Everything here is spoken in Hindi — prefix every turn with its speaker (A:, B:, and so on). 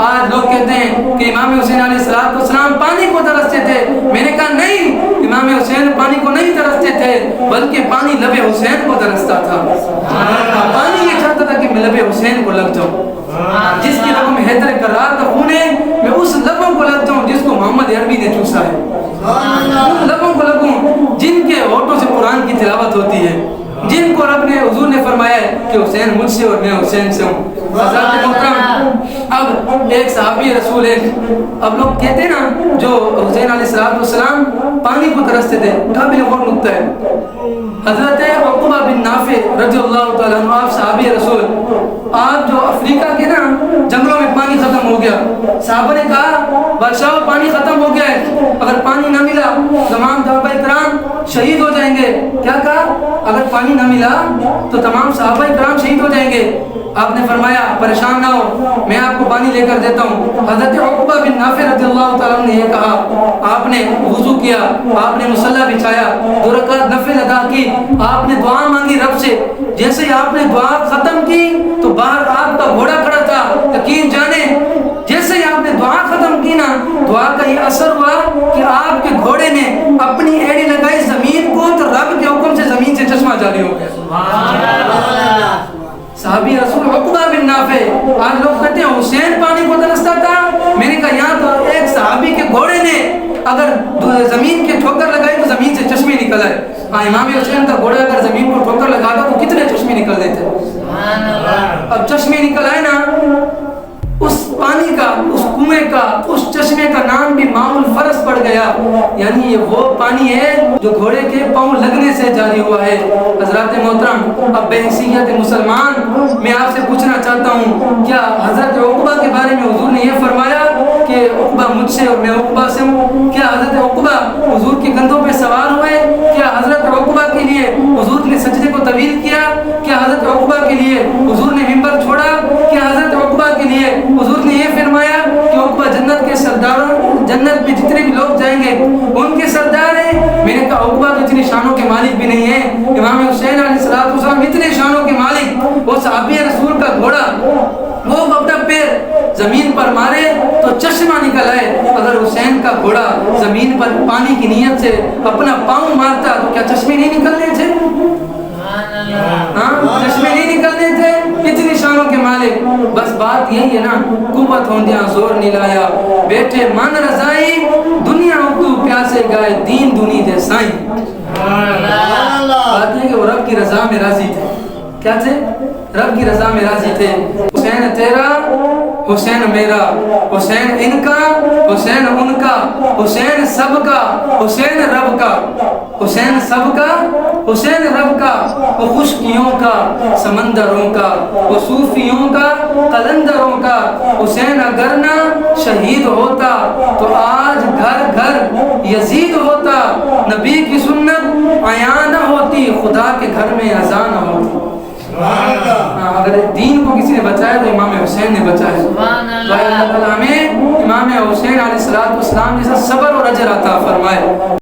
A: आज लोग कहते हैं कि इमाम हुसैन अलैहिस्सलाम पानी को तरसते थे। मैंने कहा नहीं, इमाम हुसैन पानी को नहीं तरसते थे, बल्कि पानी लबे हुसैन को तरसता था। पानी ये चाहता था कि मैं लबे हुसैन को लग जाऊं। जिसकी लबों में हैदर करार का खून है, मैं उस लबों को लग जाऊं जिसको मोहम्मद अरबी ने चूसा है। उन लबों को लगूं जिनके होठों से कुरान की तिलावत होती है, जिनको रब ने हुजूर ने फरमाया है कि हुसैन मुझसे और मैं हुसैन से हूँ। हज़रत मोहतरम अब एक सहाबी रसूल है, अब लोग कहते हैं ना जो हुसैन अलैहिस्सलाम पानी को तरसते थे, काबिल गौर नुक्ता है। हज़रत उक़बा बिन नाफ़े रज़ियल्लाहु तआला अन्हु, आप सहाबी रसूल, आप जो अफ्रीका के ना जंगलों में पानी खत्म हो गया, साहबा ने कहा बादशाह पानी खत्म हो गया है, अगर पानी न मिला तमाम सहाबा इकराम शहीद हो जाएंगे। क्या कहा? अगर पानी न मिला तो तमाम सहाबा इकराम शहीद हो जाएंगे। आपने फरमाया परेशान ना हो, मैं आपको पानी लेकर देता हूँ। हज़रत उक़बा बिन नाफ़े रज़ियल्लाहु तआला ने ये कहा, आपने वुज़ू किया, आपने मुसल्ला बिछाया, 2 रकात नफिल अदा की, आपने दुआ मांगी रब से। जैसे ही आपने दुआ खत्म की तो बाहर आपका घोड़ा खड़ा था, यकीन जाने जैसे ही आपने दुआ खत्म की ना, दुआ का ये असर हुआ कि आपके घोड़े ने अपनी एड़ी लगाई जमीन को, तो रब के हुक्म से जमीन से चश्मा जारी हो गया। साहबी रसूल उक़बा बिन नाफ़े, आज लोग कहते हैं हुसैन पानी को तरसता था। मैंने कहा यहाँ तो एक सहाबी के घोड़े ने अगर जमीन के ठोकर लगाई तो जमीन से चश्मे निकल आए। हाँ, इमाम हुसैन का घोड़ा अगर जमीन को ठोकर लगाता तो कितने चश्मे निकल देते। अब चश्मे निकल आए ना, उस पानी का, उस कुएं का, उस चश्मे का नाम भी माउल फरस पड़ गया। यानी ये वो पानी है जो घोड़े के पांव लगने से जारी हुआ है। हजरत मोहतरम, अब बेहसीयत मुसलमान मैं आपसे पूछना चाहता हूँ, क्या हजरत उक़बा के बारे में हुजूर ने यह फरमाया कि उक़बा मुझसे और मैं उक़बा से हूँ? क्या हजरत उक़बा हुजूर के कंधों पे सवार हुए? क्या हजरत उक़बा के लिए हुजूर ने सजदे को तवील किया? क्या हजरत उक़बा के लिए हुजूर ने मिंबर छोड़ा? क्या हजरत उक़बा के लिए हुजूर ने ये फरमाया कि उक़बा जन्नत के सरदारों, जन्नत में जितने भी लोग जाएंगे उनके सरदार हैं? मैंने कहा उक़बा तो इतनी शानों के मालिक भी नहीं है। इमाम हुसैन अलैहिस्सलाम इतने शानों के मालिक, वो सहाबी रसूल का घोड़ा, वो अपना पैर जमीन पर मारे तो चश्मा निकल आए। अगर हुसैन का घोड़ा जमीन पर पानी की नीयत से अपना पाँव मारता तो क्या चश्मे नहीं निकलने थे? हाँ, चश्मे नहीं निकलने थे। इतनी शानों के मालिक। बस बात यही है ना, कुव्वत होंदिया जोर निलाया, बैठे मन रजाई, दुनिया उर्दू प्यासे गाए, दीन दुनी दे साईं। बात है कि वो रब की रजा में राजी थे। क्या थे? रब की रजा में राजी थे। हुसैन तेरा, हुसैन मेरा, हुसैन इनका, हुसैन उनका, हुसैन सबका, हुसैन रब का, हुसैन सबका, हुसैन रब का, वो खुशकियों का, समंदरों का, वो सूफियों का, कलंदरों का। हुसैन अगर ना शहीद होता तो आज घर घर यजीद होता, नबी की सुन्नत आया न होती, खुदा के घर में अज़ान होती। अगर दीन को किसी ने बचाया तो इमाम हुसैन ने बचाया। तो अल्लाह ताला हमें इमाम हुसैन अलैहिस्सलाम जैसा सब्र और अजर अता फरमाए।